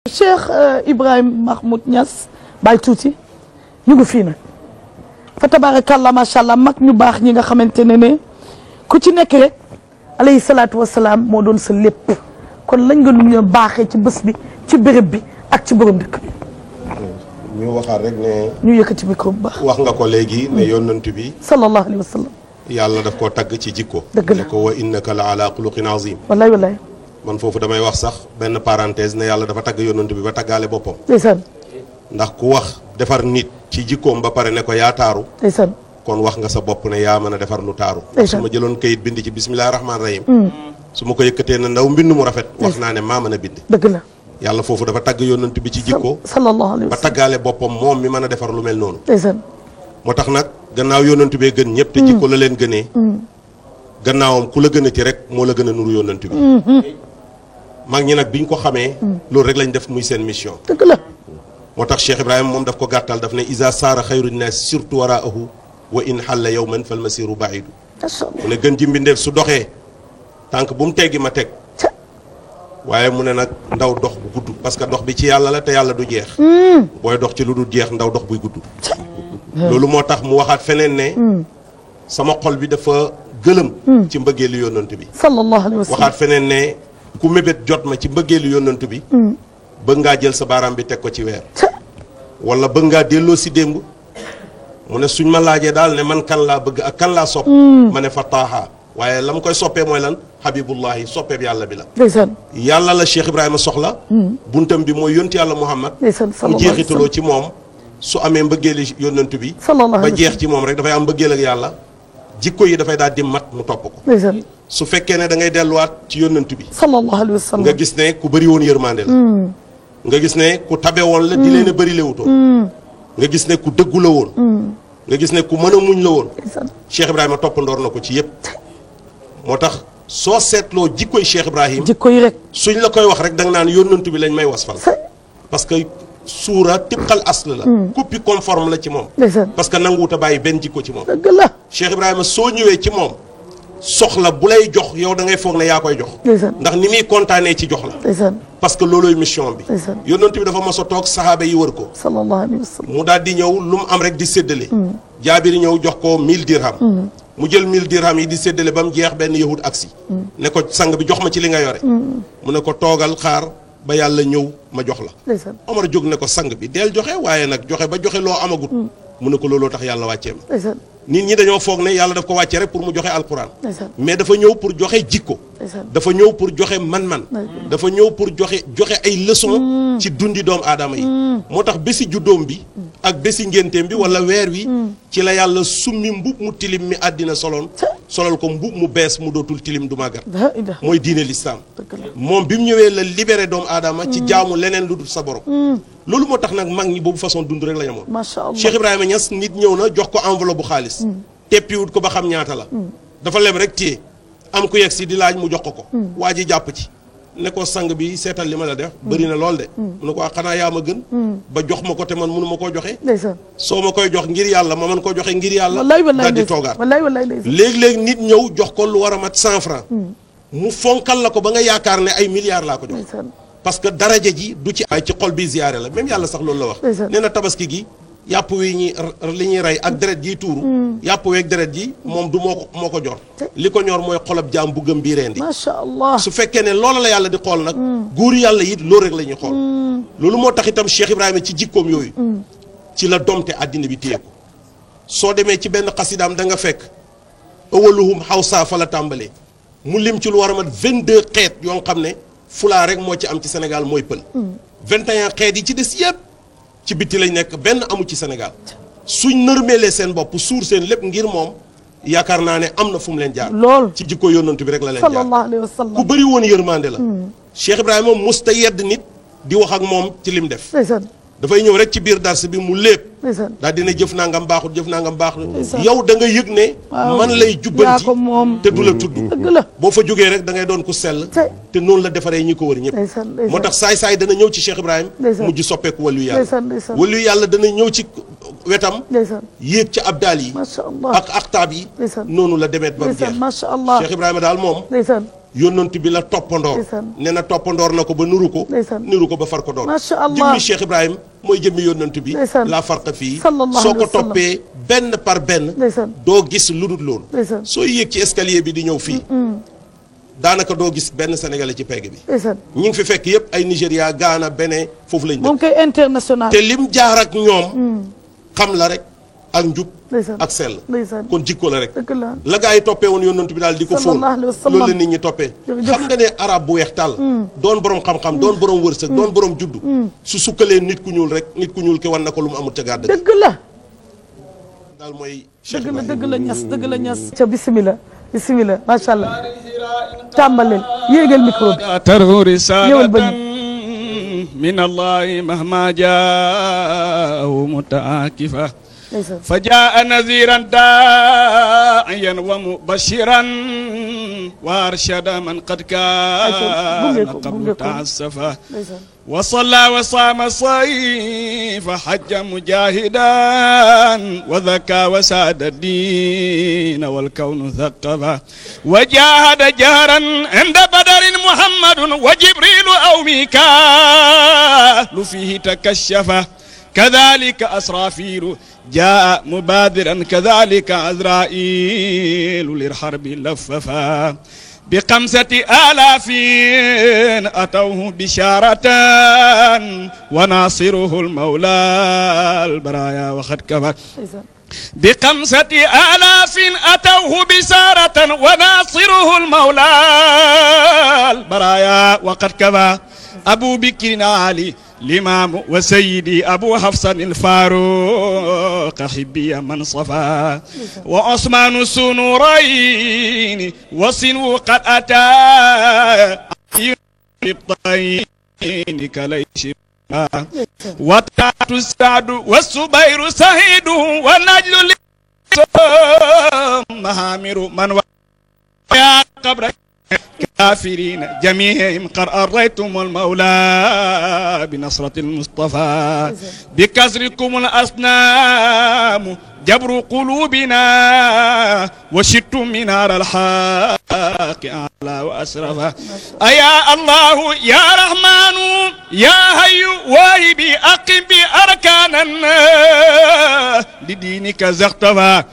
Cheikh Ibrahim Mahmoud Niass Baye Tuuti ñu ngi fii nag fa tabarakallah macha allah mag ñu baax ñi nga xamante ne ku ci nekk rek alayhi salaatu wasalaam moo doon sa lépp kon lañ nga ñu baaxee ci bés bi ci béréb bi ak ci borom dëkk bi. ñu waxaat rek ne. ñu yëkkati micro bu baax. wax nga ko léegi ne yonent bi. sallallahu alayhi wa sallam. yàlla daf koo tagg ci jikko. dëgg la ne ko wa innaka la ala xuluqin azim. wallaay wallaay. man foofu damay wax sax benn parenthèse ne yàlla dafa tagg yonent bi ba taggaale boppam. ndeysaan. ndax ku wax defar nit ci jikkoom ba pare ne ko yaa taaru. ndeysaan. kon wax nga sa bopp ne yaa mën a defar lu taaru. ndeysaan. su ma jëloon kayit bind ci bismillahi rahmaani rahim. su ma ko yëkkatee ne ndaw mbind mu rafet. wax naa ne maa mën a bind. dëgg la. yàlla foofu dafa tagg yonent bi ci jikko. sallallahu alayhi ba wa sallam. taggaale boppam moom mi mën a defar lu mel noonu. ndeysaan. moo tax nag gannaaw yonent bee gën ñëpp te jikko la leen gënee. gannaawam ku la gënati rek moo la gën a nuru yonent bi. mag ñi nag biñ ko xamee. loolu rek lañ def muy seen mission. dëgg la. moo tax Cheikh Ibrahima moom daf ko gàttal daf ne isa saara xayru naas surtout waraahu wa in xalla yawman fal masiru baidu macha allah. mu ne gën ji mbindeef su doxee tànk bu mu teggi ma teg waaye mu ne nag ndaw dox bu gudd parce que dox bi ci yàlla la te yàlla du jeex. booy dox ci lu dul jeex ndaw dox buy gudd. loolu moo tax mu waxaat feneen ne. sama xol bi dafa gëlëm. ci mbëggeelu yonent bi. sallallahu alayhi wa sallam. waxaat feneen ne ku mébét jot ma ci mbëggeelu yonent bi. bëgg ngaa jël sa baaraam bi teg ko ci weer. wala bëgg ngaa delloo si démb. mu ne suñ ma laajee daal ne man kan laa bëgg ak kan laa sopp. ma ne fa taaha waaye la mu koy soppee mooy lan habibullahi soppeeb yàlla bi la. ndeysaan. yàlla la Cheikh Ibrahima soxla. buntam bi mooy yonti yàlla Muhammad. ndeysaan mu sallallahu alayhi wa jeexitaloo sallam. ci moom su amee mbëggeeli yonent bi. sallallahu ba alayhi wa jeex sallam. ci moom rek dafay am mbëggeel ak yàlla. jikko yi dafay daal di mat mu topp ko. ndeysaan. su fekkee ne da ngay delluwaat ci yonent bi. sallallahu alayhi wa sallam. nga gis ne ku bëri woon yërmande la. nga gis ne ku tabe woon la di leen a bëri lewutoon. nga gis ne ku dëggu la woon. nga gis ne ku mën a muñ la woon. ndeysaan. Cheikh Ibrahima toppandoor na ko ci yëpp. moo tax soo seetloo jikkoy Cheikh Ibrahim jikko yi rek. suñ la koy wax rek da nga naan yónnent bi lañ may wasfal. parce que suura tibqal asl la. copie conforme la ci moom. ndeysaan. parce que nanguwut a bàyyi benn jikko ci moom. dëgg la. Cheikh Ibrahima soo ñëwee ci moom soxla bu lay jox yow da ngay foog ne yaa koy jox. ndeysaan. ndax ni muy kontaanee ci jox la. ndeysaan. parce que loolooy mission bi. ndeysaan. yónnent bi dafa mos a toog saxaaba yi wër ko. sallallahu alayhi wa sallam. mu daal di ñëw lu mu am rek di séddale. jaabiri ñëw jox ko 1000 dirham. mu jël 1000 dirham yi di séddale ba mu jeex benn yahud aksi ne ko sang bi jox ma ci li nga yore. mu ne ko toogal xaar ba yàlla ñëw ma jox la. ndeysaan. Omar jóg ne ko sang bi deel joxe waaye nag joxe ba joxe loo amagut. mu ne ko looloo tax yàlla wàccee ma. ndeysaan. nit ñi dañoo foog ne yàlla daf ko wàccee rek pour mu joxe alquran. ndeysaan. mais dafa ñëw pour joxe jikko. ndeysaan. dafa ñëw pour joxe man-man. ndeysaan. dafa ñëw pour joxe ay leçon ci dundi doomu aadama yi. moo tax bési juddoom bi. ak bési ngénteem bi wala weer wi. ci la yàlla summi mbub mu tilim mi àddina soloon. solal ko mbub mu bees mu dootul tilim du màggat. la ilaha. mooy diine lislaam dëgg la. moom bi mu ñëwee la libéré doomu aadama. ci jaamu leneen lu dul sa borom. loolu moo tax nag mag ñi boobu façon dund rek la ñamoon. macha allah. Cheikh Ibrahima Niass nit ñëw na jox ko enveloppe bu xaalis. teppiwut ko ba xam ñaata la. dafa leb rek téye am ku yegg si di laaj mu jox ko. waa ji jàpp ci ne ko sang bi seetal li ma la def. bëri na lool de. mu ne ko xanaa yaa ma gën. ba jox ma ko te man mënu ma koo joxe. ndeysaan. soo ma koy jox ngir yàlla ma mën koo joxe ngir yàlla. wallaay wallaay daal di ndeysaan. toogaat. wallaay wallaay ndeysaan. léeg-léeg nit ñëw jox ko lu war a mat 100 francs mu fonkal la ko ba nga yaakaar ne ay milliards laa ko jox. ndeysaan. parce que daraja ji du ci ay ci xol bi ziyaare la même yàlla sax loolu la wax. ndeysaan. nee na tabaski gi yàpp wi li ñuy rey ak deret jiy tuuru. yàpp weeg deret ji moom du moo ko jor. li ko ñor mooy xolab jaam bu gëm bii rendi. macha allah. su fekkee ne loola la yàlla di xool nag. góor yàlla it loolu rek la ñuy xool. loolu moo tax itam Cheikh Ibrahima ci jikkoom yooyu. ci la domte àddina bi téye ko. soo demee ci benn xasidaam da nga fekk. awaluhum xawsa fa la tàmbalee. mu lim ci lu war a mat 22 xeet yoo xam ne fulaa rek moo ci am ci Sénégal mooy pël. 21 xeet yi ci des yëpp ci bitti lañ nekk benn amu ci Sénégal suñ nërmeelee seen bopp suur seen lépp ngir moom yaakaar naa ne am na fu mu leen jaar. lool. ci jikko yónnant bi rek la leen jaar. sallallahu alayhi wa sallam. ku bëri woon yërmande la. Cheikh Ibrahima musta yedd nit di wax ak moom ci lim def. ndeysaan. dafay ñëw rek ci biir dars bi mu lépp. ndeysaan. daal dina jëf nangam baaxul jëf nangam baaxul. ndeysaan. yow da nga yëg ne. waaw. man lay yaa jubbanti ko moom. te du la tudd. dëgg la. boo fa jógee rek da ngay doon ku sell. te noonu la defaree ñi ko wër ñëpp. ndeysaan. ndeysaan. moo tax saay-saay dana ñëw ci Cheikh Ibrahim ndeysaan. mujj soppeeku wàllu yàlla. ndeysaan. ndeysaan. wàllu yàlla dana ñëw ci wetam. ndeysaan. yéeg ci abdaal yi. macha allah. ak aktaab yi. ndeysaan. noonu la demeet ba mu ndeysaan. jeex. macha allah. Cheikh Ibrahima daal moom. ndeysaan. yónnantu bi la toppandoor nee na toppandoor na ko ba nuru ko nuru ko ba far ko door macha allah jëmmi Cheikh Ibrahima mooy jëmmi yónnantu bi la farqa fii soo ko toppee benn par benn doo gis lu dul loolu soo yéeg ci escalier bi di ñëw fii daanaka doo gis benn sénégalais ci pegg bi ñi ngi fi fekk yëpp ay Nigéria Ghana Bénin foofu lañ dëkk moom koy international te lim jaar ak ñoom xam la rek ak njub ak sell kon jikko la rek la gaa yi toppee woon yónnantu bi daal di ko fóon loolu la nit ñi toppee xam nga ne arab bu weex tàll doon borom xam-xam doon borom wërsëg doon borom juddu su sukkalee nit ku ñuul rek nit ku ñuul ki wan na ko lu mu amul ca gàdd dëgg la daal mooy dëgg la ñas dëgg la ñas ca bismillah bismillah macha allah tàmbaleel yéegal micro bi tarhu risalatan min allahi mahma jaahu mutaakifa فجاء نذيرا داعيا ومبشرا وارشد من قد كان قبل تعسفا وصلى وصام صيف حج مجاهدا وذكى وساد الدين والكون ثقفا وجاهد جهرا عند بدر محمد وجبريل او ميكال فيه تكشفا كذلك أسرافيل جاء مبادرا كذلك عزرائيل للحرب لففا ب5,000 أتوه بشارة وناصره المولى البرايا وقد كفى ب5,000 أتوه بشارة وناصره المولى البرايا وقد كفى أبو بكر علي الإمام وسيدي أبو حفص الفاروق حبي من صفا وعثمان السنورين وصنو قد أتى بالطين كليش وتات السعد والسبير سهيد والنجل مهامر من يا قبر كافرين جميعهم قد أريتم المولى بنصرة المصطفى بكسركم الأصنام جبر قلوبنا وشدتم منار الحق أعلى وأسرفا أيا الله يا رحمن يا هي واهبي أقم بأركاننا لدينك زغتفا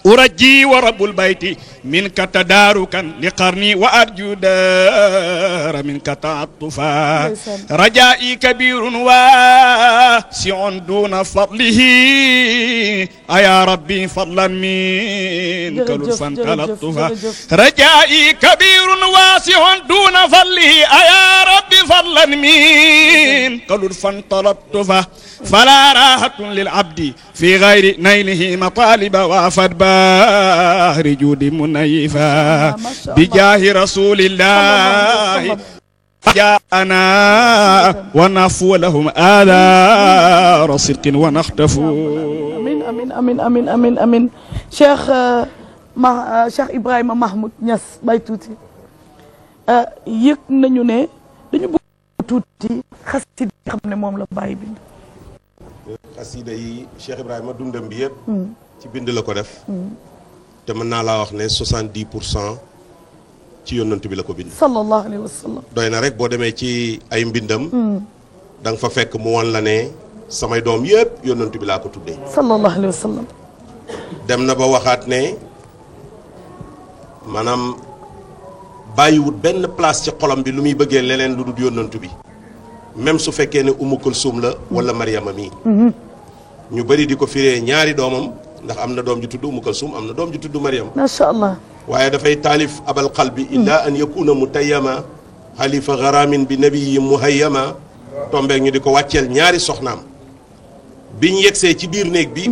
أرجي ورب البيت منك تداركا لقرني وأرجو دار منك تعطفا رجائي كبير واسع دون فضله أيا ربي فضلا منك لطفا تلطفا رجائي كبير واسع دون فضله أيا ربي فضلا منك لطفا تلطفا فلا راحة للعبد في غير نيله مطالب وافد بحر جود منيفا بجاه رسول الله جاءنا ونفو لهم آذار صدق ونختف أمين أمين أمين أمين أمين أمين شيخ Ibrahima Mahmoud Niass Baye Tuuti yëg nañu ne dañu bëgg tuuti xasida yi xam ne moom la Baye bind xasida yi Cheikh Ibrahima dundam bi yëpp ci bind la ko def te mën naa laa wax ne 70% ci yónnant bi la ko bind sallallahu alayhi wa sallam doy na rek boo demee ci ay mbindam da nga fa fekk mu won la ne samay doom yëpp yónnant bi laa ko tuddee sallallahu alayhi wa sallam dem na ba waxaat ne maanaam bàyyiwut benn place ci xolam bi lu muy bëggee leneen lu dul yónnant bi même su fekkee ne Umu Kulsum la wala Mariama mii ñu bëri di ko firee ñaari doomam ndax am na doom ju tudd Umu Kulsum am na doom ju tudd Mariama macha allah waaye dafay taalif abal qalbi illa an yakuna mutayyama xalifa garamin bi nabiyi muhayyama tombeeg ñu di ko wàcceel ñaari soxnaam biñ yegsee ci biir néeg bi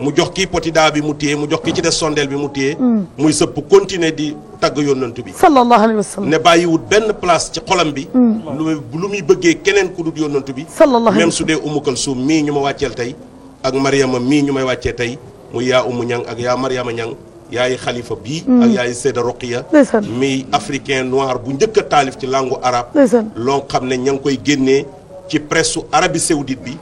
mu jox kii potidaa bi mu téye mu jox ki ci des sondeel bi mu téye muy sëpp continuer di tagg yónnantu bi sallallahu alayhi wa sallam ne bàyyiwut benn place ci xolam bi lu muy bëggee keneen ku dul yónnantu bi même su dee Umu Kulsum mii ñu ma wàcceel tey ak Mariama mii ñu may wàccee tey muy yaa Umu Ñang ak yaa Mariama Ñang yaayi xalifa bii ak yaayi Seyda Roqiya mi africain noir bu njëkk a taalif ci langue arabe loo xam ne ña ngi koy génnee ci presse Arabie Saoudite bi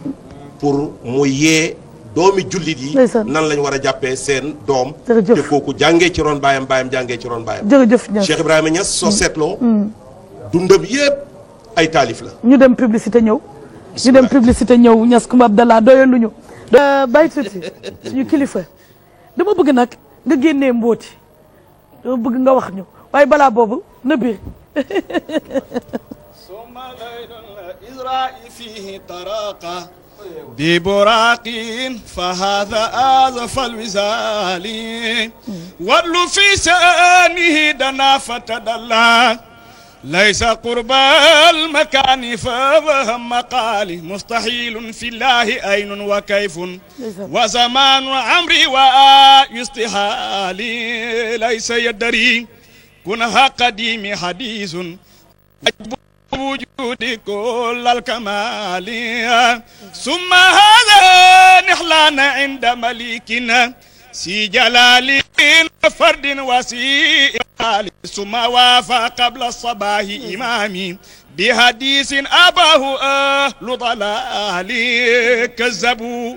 pour mu yee doomi jullit yi Ndeysaan. nan lañ war a jàppee seen doom Jërëjëf. te kooku jàngee ci ron baayam baayam jàngee ci ron baayam jërëjëf Niass Cheikh Ibrahima Niass soo seetloo dundam yépp ay taalif la ñu dem publicité ñëw ñu dem publicité ñëw Niass Coumba Abdallah doyaluñu bàyyi tuuti suñu kilifa dama bëgg nag nga génnee mbóoti dama bëgg nga wax ñu waaye balaa boobu na biir ثم ليل الإزراء فيه طراقة ببراق فهذا آذف الوزال ودل في شأنه دنا فتدلى ليس قرب المكان فوهم مقالي مستحيل في الله أين وكيف وزمان عمري ويستحالي ليس يدري كنها قديم حديث وجود كل الكمال ثم هذا نحلان عند مليكنا سي جلال فرد وسيء ثم وافى قبل الصباح إمامي بحديث أباه أهل ضلال كذبوا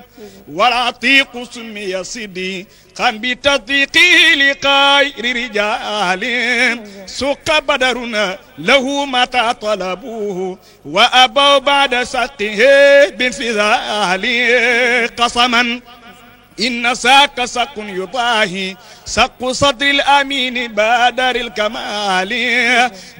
والعتيق سمي صدي خان بتصديقه لغير رجال سق بدرنا له متى طلبوه وأبوا بعد سقه بانفذال قسما إن ساق سق يضاهي سق صدر الأمين بادر الكمال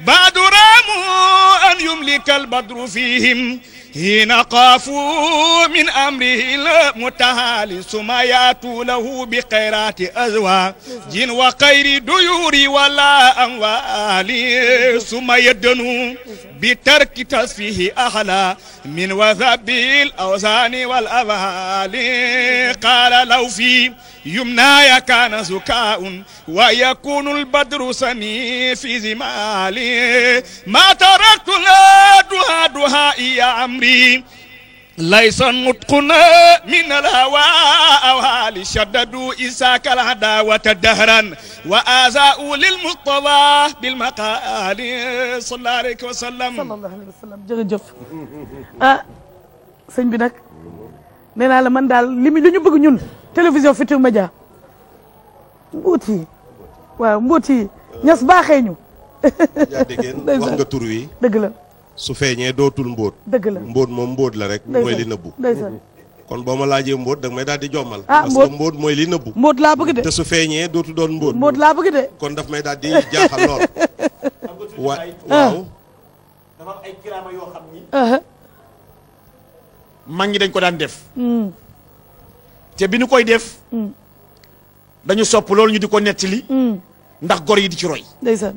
بعد راموا أن يملك البدر فيهم حين قافوا من أمره المتهالي ثم يأتوا له بخيرات أزواج وخير ديور ولا أموال ثم يدنوا بترك تصفيه أحلى من وثب الأوزان والأبهال قال لو في يمناي كان زكاء ويكون البدر سني في زمالي ما تركت لا دها دهائي يا عمري ليس نطقنا من الهوى أو هال شددوا إساك العداوة دهرا وآزاء للمصطفى بالمقال صلى الله عليه وسلم sallallahu alayhi wa sallam jërëjëf ah sëñ bi nag nee naa la man daal li ñu bëgg ñun télévision Futurs Médias mbóot yi waaw mbóot yi Niass baaxee ñu yaa déggeen wax nga tur wi dëgg la su feeñee dootul mbóot dëgg la mbóot moom mbóot la rek mooy li nëbbu ndeysaan kon boo ma laajee mbóot da nga may daal di jommal Ah, parce que mbóot mooy li nëbbu mbóot laa bëgg de te su feeñee dootu doon mbóot mbóot laa bëgg de kon daf may daal di jaaxal lool waaw dafa am ay kiraama yoo xam ni aha mag ñi dañ ko daan def te bi ñu koy def dañu sopp loolu ñu di ko nettali ndax gor yi di ci roy ndeysaan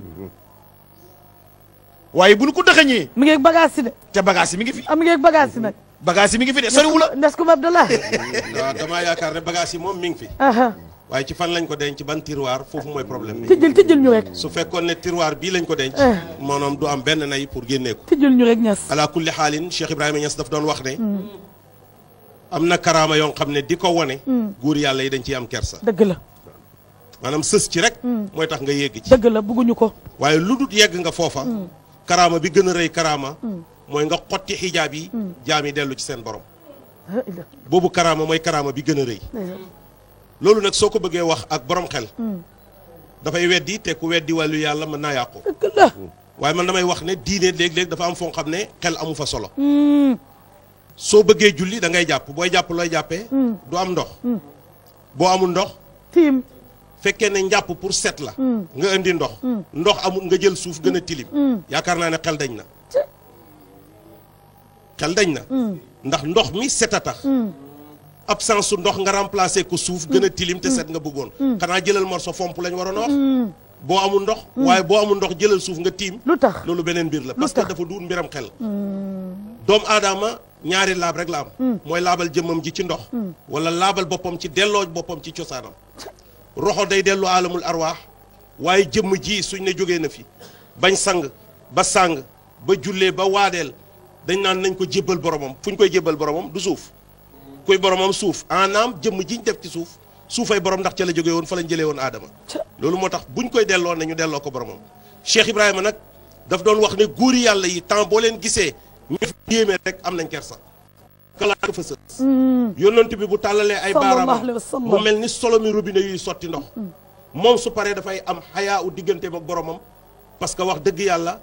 waaye bu ñu ko dëxëñee mi ngi ak bagage si de te bagage yi mi ngi fi am mi ngi ak bagage si nag bagage yi mi ngi fi de soriwu la Niass Coumba Abdallah waaw damaa yaakaar ne bagage yi moom mi ngi fi aha waaye ci fan lañ ko denc ban tiroir foofu mooy problème bi tijjil ñu rek su fekkoon ne tiroir bii lañ ko denc maanaam du am benn nay pour génnee ko tijjil ñu rek Niass ala kulli xaalin Cheikh Ibrahima Niass daf doon wax ne am na karaama yoo xam ne di ko wone góor yàlla yi dañ ciy am kersa dëgg la maanaam sës ci rek mooy tax nga yegg ci dëgg la bëgguñu ko waaye lu dut yegg nga foofa karaama bi gën a rëy karaama mooy nga xotti xijaab yi jaam yi dellu ci seen borom boobu karaama mooy karaama bi gën a rëy loolu nag soo ko bëggee wax ak borom xel dafay weddi te ku weddi wàllu yàlla mën naa yàqu dëgg la waaye man damay wax ne diine léeg-léeg dafa am foo xam ne xel amu fa solo soo bëggee julli da ngay jàpp booy jàpp looy jàppee du am ndox boo amul ndox tiim fekkee ne njàpp pour set la nga indi ndox ndox amul nga jël suuf gën a tilim yaakaar naa ne xel dañ na xel dañ na ndax ndox mi set a tax absence su ndox nga remplacer ko suuf gën a tilim te set nga bëggoon xanaa jëlal morso fomp lañ waroon a wax boo amul ndox waaye boo amul ndox jëlal suuf nga tiim lu tax loolu beneen mbir la parce que dafa duun mbiram xel doomu aadama ñaari laab rek la am mooy laabal jëmmam ji ci ndox wala laabal boppam ci delloo boppam ci cosaanam roxo day dellu alamul arwaax waaye jëmm ji suñ ne jógee na fi bañ sang ba sàng ba jullee ba waadeel dañ naan nañ ko jébbal boromam fu ñu koy jébbal boromam du suuf kuy boromam suuf anaam jëmm jiñ def ci suuf suufay borom ndax ca la jógee woon fa lañ jëlee woon aadama loolu moo tax buñ koy delloo ne ñu delloo ko boromam Cheikh Ibrahima nag daf doon wax ne góori yàlla yi temps boo leen gisee ñu fi yéeme rek am nañ kersa kalaat dafa sës yonent bi bu tàllalee ay sallallahu baaraam alayhi wa sallam. mu mel ni solo mi robinet yuy sotti ndox moom su paree dafay am xayaa u digganteem ak boromam parce que wax dëgg yàlla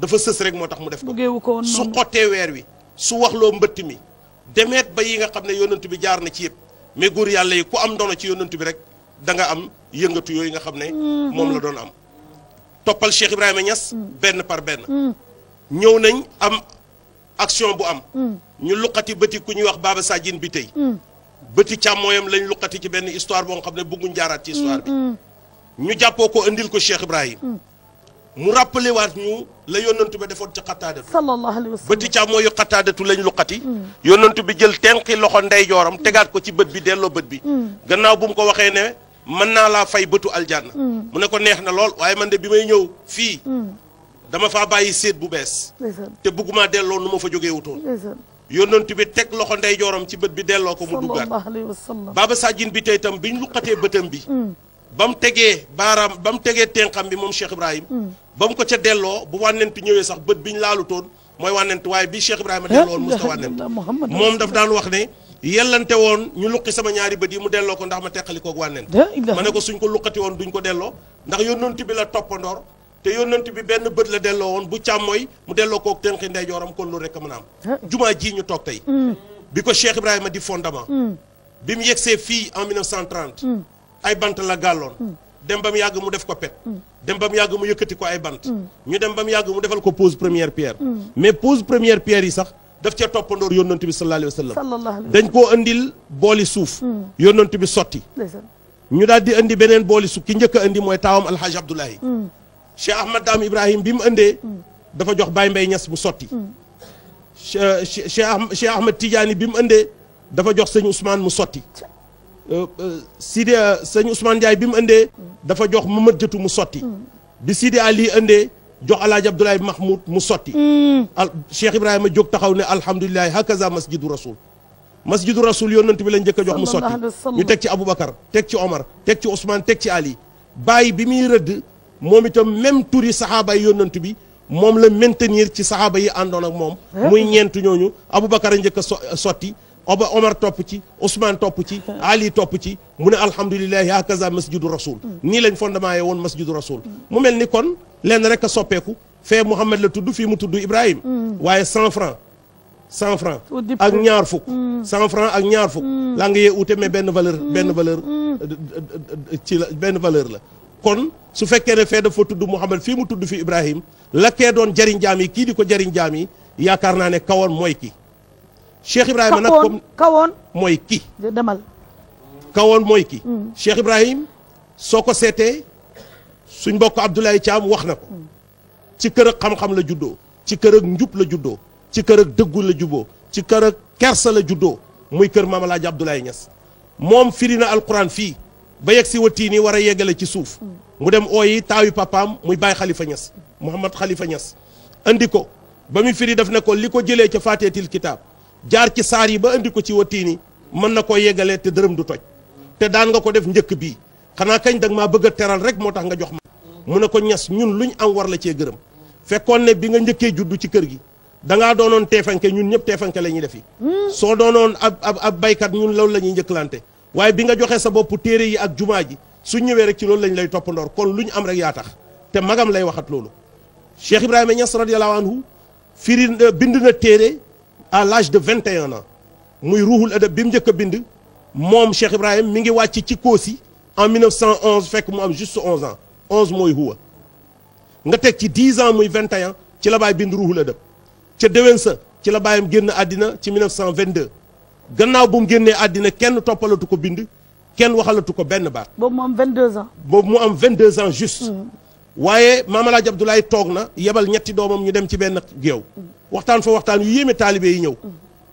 dafa sës rek moo tax mu def ko bëggeewu ko woon su noonu. xottee weer wi su waxloo mbëtt mi demeet ba yi nga xam ne yonent bi jaar na ci yëpp mais góor yàlla yi ku am ndono ci yonent bi rek da nga am yëngatu yooyu nga xam ne moom la doon am toppal Cheikh Ibrahima Niass benn par benn ñëw nañ am action bu am ñu luqati bëti ku ñuy wax Baba Sadjine bi tey bëti càmmooyam lañ luqati ci benn histoire boo nga xam ne bëgguñ jaaraat ci histoire bi ñu jàppoo ko indil ko Cheikh Ibrahima mu rappelé waat ñu la yonantu ba defoon ci xattaadatu sallallahu alayhi wa sallam. bëti càmmooyu xattaadatu lañ luqati yonantu bi jël tenqi loxo ndeyjooram tegaat ko ci bët bi delloo bët bi gannaaw bu mu ko waxee ne mën naa laa fay bëtu aljanna mu ne ko neex na lool waaye man de bi may ñëw fii dama faa bàyyi séet bu bees ndeysaan te bëgguma delloo nu ma fa jógee wutoon ndeysaan. yonantu bi teg loxo ndeyjooram ci bët bi delloo ko mu duggaat sallallahu alayhi wa sallam. Baba Sadjine bi tey itam biñ luqatee bëtam bi ba mu tegee baaraam ba mu tegee tenqam bi moom Cheikh Ibrahima ba mu ko ca delloo bu wànnent ñëwee sax bët biñ laalutoon mooy wànnent waaye bi Cheikh Ibrahima delloo woon musta wànnent moom daf daan wax ne yellante woon ñu luqi sama ñaari bët yi mu delloo ko ndax ma teqali koog wànnent ma ne ko suñ ko luqati woon duñ ko delloo ndax yónnent bi la toppandoor te yónnent bi benn bët la delloo woon bu càmmooy mu delloo koog tenqi ndeyjooram kon lu rek a mën a am jumaa ji ñu toog tey bi ko Cheikh Ibrahima di fondement bi mu yegsee fii en 1930 ay bant la gàlloon dem ba mu yàgg mu def ko pet dem ba mu yàgg mu yëkkati ko ay bant ñu dem ba mu yàgg mu defal ko pose première pierre mais pose première pierre yi sax daf ca toppandoor yónnent bi sallallahu alayhi wa sallam dañ koo indil booli suuf yónnent bi sotti ñu daal di indi beneen booli suuf ki njëkk a indi mooy taawam alhaji Abdoulahi Cheikh Ahmad Dame Ibrahim bi mu indee dafa jox Baye Mbaye Niass mu sotti Cheikh Ahmad Tidiane bi mu indee dafa jox sëñ Ousmane mu sotti Sidi sëñ Ousmane Ndiaye bi mu indee dafa jox Mamad Jëtu mu sotti bi Sidi Ali indee jox alaaji Abdoulaye Mahmoud mu sotti Cheikh Ibrahima jóg taxaw ne alhamdulilahi hakaza masjidu rasul masjidu rasul yonent bi lañ njëkk a jox mu sotti ñu teg ci Aboubacar teg ci Omar teg ci Ousmane teg ci Ali bàyyi bi muy rëdd moom itam même turi saxaaba yi yonent bi moom la maintenir ci saxaaba yi àndoon ak moom muy ñeent ñooñu Aboubacar a njëkk a sotti Omar topp ci Ousmane topp ci Ali topp ci mu ne alhamdulilahi hakaza masjidu rasul nii lañ fondement ye woon masjidu rasul mu mel ni kon lenn rek a soppeeku fee Mouhamed la tudd fii mu tudd Ibrahima waaye 100 francs ak ñaar fukk 100 francs ak ñaar fukk laa nga yee ute mais benn valeur ci la benn valeur la kon su fekkee ne fee dafa tudd Mouhamed fii mu tudd fi Ibrahima la kee doon jariñ jaam yi kii di ko jariñ jaam yi yaakaar naa ne kawoon mooy kii Cheikh Ibrahima nag comme kawoon mooy kii demal kawoon mooy kii Cheikh Ibrahima soo ko seetee suñ mbokk Abdoulaye Thiam wax na ko ci kër ak xam-xam la juddoo ci kër ak njub la juddoo ci kër ak dëggu la jubboo ci kër ak kersa la juddoo muy kër Maam Alaaji Abdoulaye Niass moom firi na alquran fii ba yegg si watii nii war a yeggale ci suuf mu dem ooyi taawi papaam muy Baye Khalifa Niass Mouhamad Khalifa Niass andi ko ba mu firi daf ne ko li ko jëlee ca faateetil kitaab jaar ci saar yi ba andi ko ci watiini mën na koo yeggalee te dërëm du toj te daan nga ko def njëkk bii xanaa kañ dag maa bëgg a teral rek moo tax nga jox ma mu ne ko Niass ñun luñ am war la cee gërëm fekkoon ne bi nga njëkkee juddu ci kër gi dangaa doonoon teefanke ñun ñëpp teefanke la ñuy defi soo doonoon ab baykat ñun loolu la ñuy njëkkalante waaye bi nga joxee sa bopp téere yi ak jumaa ji suñ ñëwee rek ci loolu lañ lay toppandoor kon luñ am rek yaa tax te magam lay waxat loolu Cheikh Ibrahima Niass radiyallahu anhu firi bind na téere à l'âge de 21 ans muy ruuxul adab bi mu njëkk a bind moom Cheikh Ibrahima mi ngi wàcc ci Koosi en 1911 fekk mu am juste 11 ans 11 mooy huwa nga teg ci 10 ans muy 21 ci la baay bind ruuxul adab ca déwén sa ci la baayam génn àddina ci 1922 gannaaw bu mu génnee àddina kenn toppalatu ko bind kenn waxalatu ko benn baat. boobu mu am 22 ans. boobu mu am 22 ans juste. waaye Maam Alaaji Abdoulaye toog na yebal ñetti doomam ñu dem ci benn géew. waxtaan fa waxtaan yu yéeme taalibe yi ñëw.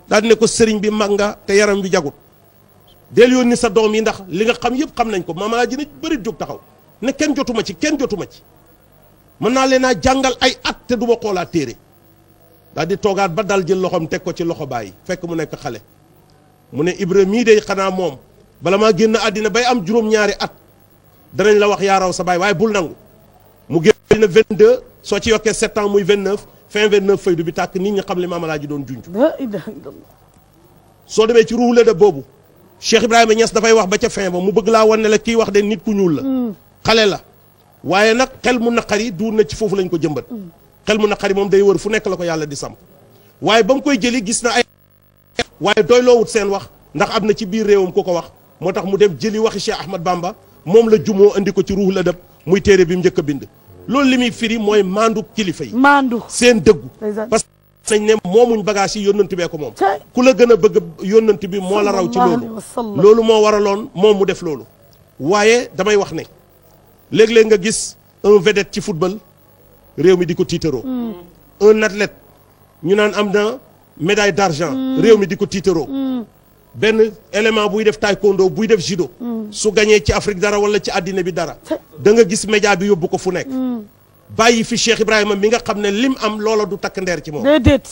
daal di ne ko sëriñ bi mag nga te yaram bi jagut. del yónni sa doom yi ndax li nga xam yëpp xam nañ ko Maam Alaaji ne bëri jóg taxaw ne kenn jotuma ci kenn jotuma ci. mën naa leen a jàngal ay at te du ma xoolaat téere. daal di toogaat ba dal jël loxoom teg ko ci loxo bàyyi fekk mu nekk xale. mu ne Ibra mii de xanaa moom bala maa génn àddina bay am juróom-ñaari at danañ la wax yaa raw sa baay waaye bul nangu mu génn 22 soo ci yokkee 7 ans muy 29 fin 29 faydu bi tàkk nit ñi xam li Maam Alaaji doon junj. la ilaha illallah. soo demee ci ruuxu la boobu Cheikh Ibrahima Niass dafay wax ba ca fin ba mu bëgg laa wan ne la kii wax de nit ku ñuul la xale la waaye nag xel mu naqari duur na ci foofu lañ ko jëmbat xel mu naqari moom day wër fu nekk la ko yàlla di samp waaye ba mu koy jëli gis na ay waaye doyloowut seen wax ndax am na ci biir réewam ku ko wax moo tax mu dem jëli waxi Cheikh Ahmad Bamba moom la jumoo andi ko ci ruuxul adab muy téere bi mu njëkk a bind loolu li muy firi mooy maandu kilifa yi maandu seen dëggu parce que nañ ne moomuñ bagage yi yónnant bee ko moom ku la gën a bëgg yónnant bi moo la raw ci loolu moo waraloon moom mu def loolu waaye damay wax ne léeg-léeg nga gis un vedette ci football réew mi di ko tiitaroo un athlète ñu naan am na médaille d'argent réew mi di ko tiitaroo benn élément buy def taekwondo buy def judo su gañee ci Afrique dara wala ci àddina bi dara da nga gis média bi yóbbu ko fu nekk bàyyi fi Cheikh Ibrahima mi nga xam ne lim am loola du takk ndeer ci moom déedéet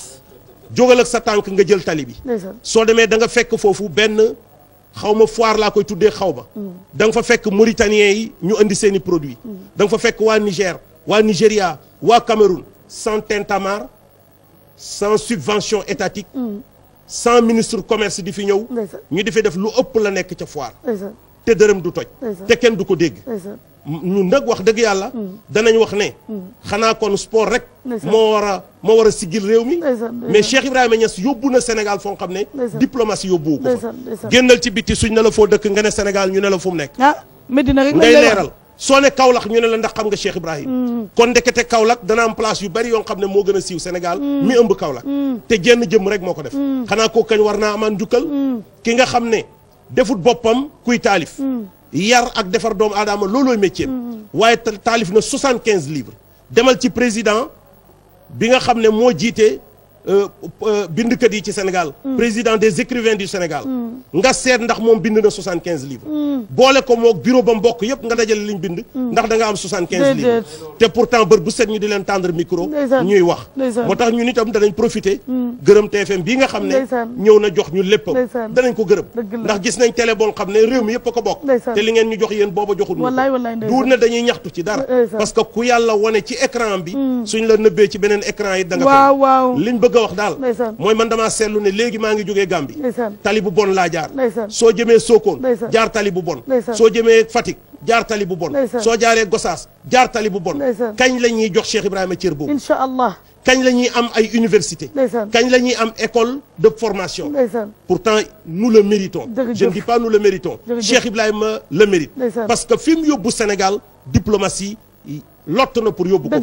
jógal ak sa tànk nga jël tali bi soo demee da nga fekk foofu benn xaw ma foire laa koy tuddee xaw ma da nga fa fekk Mauritaniens yi ñu indi seen i produits da nga fa fekk waa Niger waa Nigéria waa Cameroun sans tintamarre sans subvention étatique sans ministre commerce di fi ñëw ñu di fi def lu ëpp la nekk ca foire te dërëm du toj te kenn du ko dégg ñun nag wax dëgg yàlla danañ wax ne xanaa kon sport rek moo war a siggil réew mi mais Cheikh Ibrahima Niass yóbbu na Sénégal foo xam ne diplomatie yóbbuwu ko fa génnal ci biti suñ ne la foo dëkk nga ne Sénégal ñu ne la fu mu nekk Medina rek ngay leeral soo ne Kaolack ñu ne la ndax xam nga Cheikh Ibrahima kon ndekete Kaolack dana am place yu bari yoo xam ne moo gën a siiw Sénégal mi ëmb Kaolack te jenn jëmm rek moo ko def xanaa koo kañ war naa amaan njukkal ki nga xam ne defut boppam kuy taalif yar ak defar doomu aadama loolooy métier waaye taalif na 75 livres demal ci président bi nga xam ne moo jiite bindkat yi ci Sénégal président des écrivains du Sénégal nga seet ndax moom bind na 75 livres boole ko moog bureau ba mbokk yëpp nga dajale liñ bind ndax da nga am 75 livres te pourtant bër bu set ñu di leen tendre micro ñuy wax moo tax ñun itam danañ profiter gërëm TFM bii nga xam ne ñëw na jox ñu léppam danañ ko gërëm ndax gis nañ télé boo xam ne réew mi yëpp a ko bokk te li ngeen ñu jox yéen booba joxul ñu duur na dañuy ñaxtu ci dara parce que ku yàlla wane ci écran bi suñ la nëbbee ci beneen écran yi da nga liñ bëgg a wax daal mooy man damaa seetlu ne léegi maa ngi jógee Gambie tali bu bon laa jaar soo jëmee Sokone jaar tali bu bon soo jëmee Fatick jaar tali bu bon soo jaaree Gossas jaar tali bu bon kañ la ñuy jox Cheikh Ibrahima cër boobu incha allah kañ la ñuy am ay université kañ la ñuy am école de formation pourtant nous le méritons je ne dis pas nous le méritons Cheikh Ibrahima le mérite parce que fi mu yóbbu Sénégal diplomatie lott na pour yóbbu ko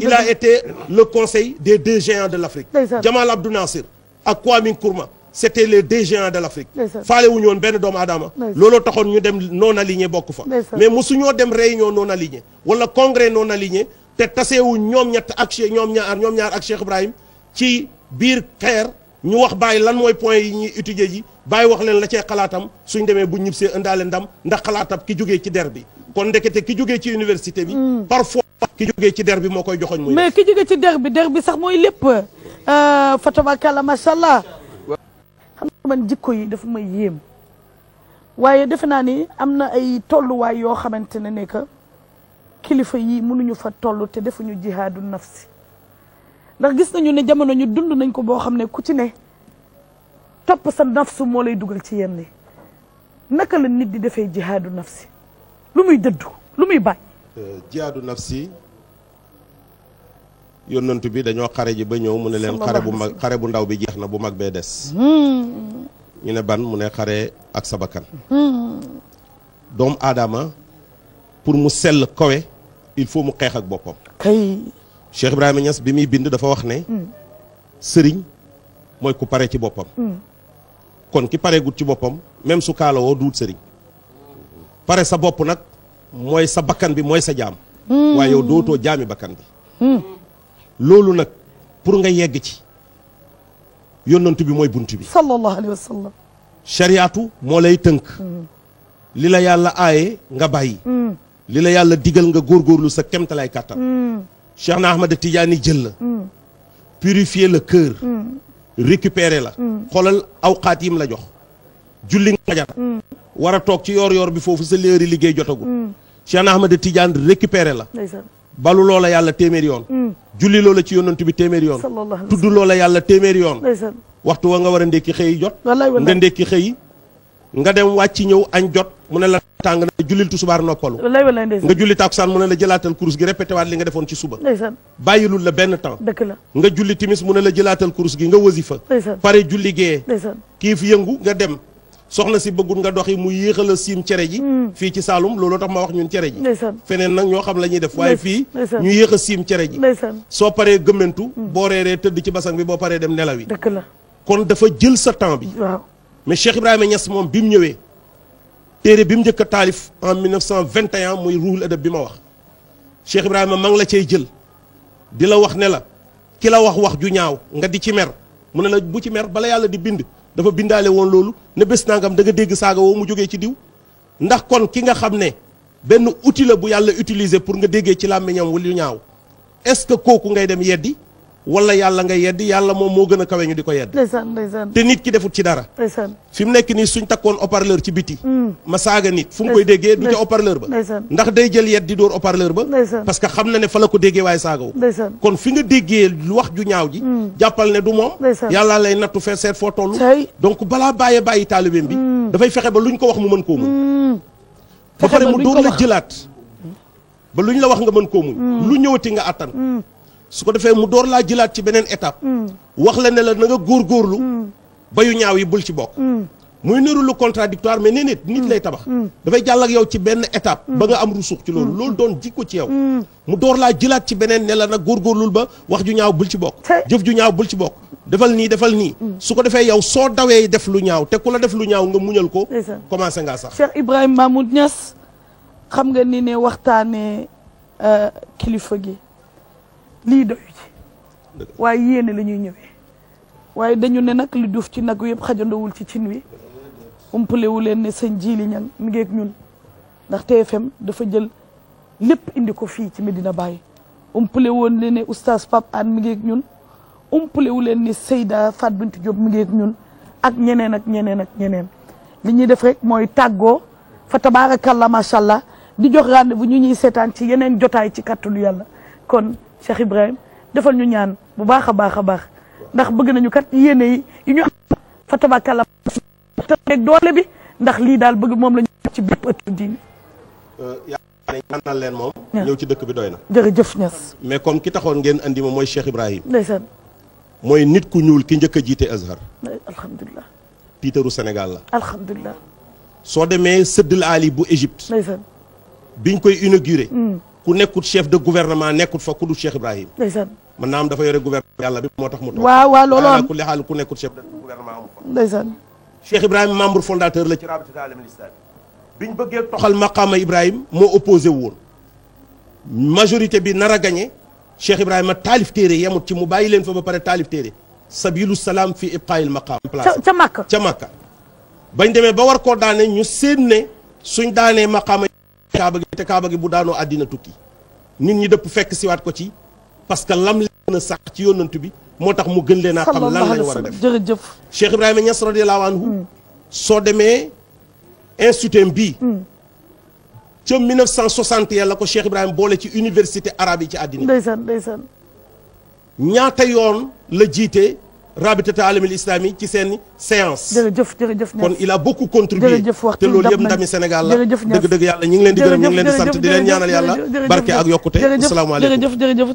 il a été le conseil des deux géants de l'Afrique Jamal Abdou Nasser ak Kwame Nkrumah c'était les deux géants de l'Afrique faale wuñu woon benn doomu aadama looloo taxoon ñu dem non aligné bokk fa mais mosuñoo dem réunion non aligné wala congrès non aligné te tasewu ñoom ñett ak ñoom ñaar ak Cheikh Ibrahim ci biir xeer ñu wax bàyyi lan mooy point yi ñuy étudier ji bàyyi wax leen la cee xalaatam suñ demee bu ñibbisee indaale ndam ndax xalaatam ki jógee ci der bi kon ndekete ki jógee ci université bi parfois ki jógee ci der bi moo koy joxoñ muy mais ki jógee ci der bi sax mooy lépp fa tabakalla macha allah xam nga man jikko yi dafa may yéem waaye defe naa ni am na ay tolluwaay yoo xamante ne que kilifa yi mënuñu fa toll te defuñu jihaadu nafsi ndax gis nañu ne jamono ñu dund nañ ko boo xam ne ku ci ne topp sa nafsu moo lay dugal ci yenn naka la nit di defee jihaadu nafsi lu muy dëddu lu muy bàyyi jihaadu nafsi yónnantu bi dañoo xare ji ba ñëw mu ne leen xare bu ndaw bi jeex na bu mag bee des ñu ne ban mu ne xare ak sa bakkan doomu aadama pour mu sell kawe il faut mu xeex ak boppam kay Cheikh Ibrahima Niass bi muy bind dafa wax ne sëriñ mooy ku pare ci boppam kon ki pare gut ci boppam même su kaalawoo duut sëriñ pare sa bopp nag mooy sa bakkan bi mooy sa jaam waaye yow dootoo jaami bakkan bi loolu nag pour nga yegg ci yónnantu bi mooy bunt bi sallallahu alayhi wa sallam shariatu moo lay tënk li la yàlla aaye nga bàyyi li la yàlla digal nga góorgóorlu sa kemtalaay kàttan Cheikh na Ahmad Tidiane jël la purifier le cœur récupérer la xoolal awqaat yim la jox julli nga fajar war a toog ci yoor bi foofu sa léeri liggéey jotagu Cheikh na Ahmad Tidiane récupérer la balu loola yàlla téeméeri yoon julli loola ci yonantu bi téeméeri yoon tudd loola yàlla téeméeri yoon waxtu wa nga war a ndékki xëy jot wallaay wallaay nga ndékki xëy nga dem wàcc ñëw añ jot mu ne la tàng na jullil tusubaar noppalu wallaay wallaay ndeysaan nga julli takusaan mu ne la jëlaatal kurus gi répété waat li nga defoon ci suba ndeysaan bàyyilul la benn temps dëkk la nga julli timis mu ne la jëlaatal kurus gi nga wasifa ndeysaan pare julli gee ndeysaan kii fi yëngu nga dem soxna si bëggul nga doxi mu yéexal a siim cere ji fii ci Saalum looloo tax ma wax ñun cere ji ndeysaan feneen nag ñoo xam la ñuy def waaye fii ndeysaan ñu yéex a siim cere ji ndeysaan soo paree gëmmentu boo reeree tëdd ci basang bi boo paree dem nelaw yi dëkk la kon dafa jël sa temps bi waaw mais Cheikh Ibrahima Niass moom bi mu ñëwee téere bi mu njëkk a taalif en 1921 muy ruhul adab bi ma wax Cheikh Ibrahima ma ngi la cay jël di la wax ne la ki la wax ju ñaaw nga di ci mer mu ne la bu ci mer bala yàlla di bind dafa bindaale woon loolu ne bés nangam da nga dégg saaga woo mu jógee ci diw ndax kon ki nga xam ne benn outil la bu yàlla utiliser pour nga déggee ci làmmiñam wala yu ñaaw est-ce que kooku ngay dem yeddi wala yàlla nga yeddi yàlla moom moo gën a kawe ñu di ko yedd ndeysaan ndeysaan te nit ki defut ci dara ndeysaan fi mu nekk nii suñ takkoon haut-parleur ci biti ma saaga nit fu mu koy déggee du ca haut-parleur ba ndeysaan ndax day jël yet di dóor haut-parleur ba ndeysaan parce que xam na ne fa la ko déggee waaye saagawu ndeysaan kon fi nga déggee wax ju ñaaw ji jàppal ne du moom ndeysaan yàllaa lay nattu fee seet foo toll tey donc balaa bàyyi taalibeem bi dafay fexe ba luñ ko wax mu mën koo muñ ba fexe pare ba mu luñ door ko la wax. jëlaat ba luñ la wax nga mën koo muñ lu ñëwati nga attan su ko defee mu door laa jëlaat ci beneen étape wax la ne la na nga góorgóorlu ba yu ñaaw yi bul ci bokk muy niru lu contradictoire mais nee nit lay tabax dafay jàll ak yow ci benn étape ba nga am rusux ci loolu doon jikko ci yow mu door laa jëlaat ci beneen ne la nag góorgóorlul ba wax ju ñaaw bul ci bokk jëf ju ñaaw bul ci bokk defal nii su ko defee yow soo dawee def lu ñaaw te ku la def lu ñaaw nga muñal ko ndeysaan commencé ngaa sax Cheikh Ibrahima Mahmoud Niass xam nga ni ne waxtaanee kilifa gi lii doyu ci waaye yéene la ñuy ñëwee waaye dañu ne nag li duuf ci nag yëpp xajandowul ci cin wi umpalewu leen ne sëñ Jili Ñang mi ngi ak ñun ndax TFM dafa jël lépp indi ko fii ci Medina Baye umpale woon leen ne oustaz Pape Anne mi ngi ak ñun umpalewu leen ne Seyda Fat Bintou Diop mi ngi ak ñun ak ñeneen ak ñeneen ak ñeneen li ñuy def rek mooy tàggoo fa tabaarakallah macha allah di jox rendez-vous ñu ñuy seetaan ci yeneen jotaay ci kàttanu yàlla kon Cheikh Ibrahim defal ñu ñaan bu baax a baax a baax ndax bëgg nañu kat yéene yi ñu am fa tabaarakallah te rek doole bi ndax lii daal bëgg moom la ñu ci bépp ëttu diine. yaa ñaanal leen moom ñëw ci dëkk bi doy na jërëjëf Niass. mais comme ki taxoon ngeen andi ma mooy Cheikh Ibrahim ndeysaan. mooy nit ku ñuul ki njëkk a jiite Azhar alhamdulilah. tiitaru Sénégal la alhamdulilah. soo demee Sëddal Ali bu Égypte ndeysaan. biñ koy inauguré ku nekkut chef de gouvernement nekkut fa ku dul Cheikh Ibrahim ndeysaan. man naa am dafa yore gouvernement yàlla bi moo tax mu toog waaw waaw loolu am ku li xaal ku nekkut chef de gouvernement amu fa ndeysaan. Cheikh Ibrahim membre fondateur la ci Rabita Alam al-Islami biñ bëggee toxal maqaama Ibrahim moo opposé wu woon majorité bi nar a gagné Cheikh Ibrahima taalif téere yemut ci mu bàyyi leen fa ba pare taalif téere sabilu salaam fi ibqaayil maqaam ca Makka ca Makka bañ demee ba war koo daane ñu séen ne suñ daanee maqaama kaaba gi te kaaba gi bu daanoo àddina tukki nit ñi dëpp fekk siwaat ko ci parce que lam leen a sax ci yónnantu bi moo tax mu gën leen a xam lan lañ war a def jërëjëf Cheikh Ibrahima Niass radiyallahu anhu soo demee institut bii ca 1961 la ko Cheikh Ibrahima boole ci université arabe yi ci àddina ndeysaan ndeysaan ñaata yoon la jiite Rabitata Alam al-Islami ci seen séance jërëjëf jërëjëf kon il a beaucoup contribué jërëjëf waxtu te loolu yëpp dab nañ. ndami Sénégal la jërëjëf Niass. dëgg-dëgg yàlla ñi ngi leen di gërëm ñi ngi leen di sant di leen ñaanal yàlla jërëjëf barke ak yokkute jërëjëf asalaamaaleykum jërëjëf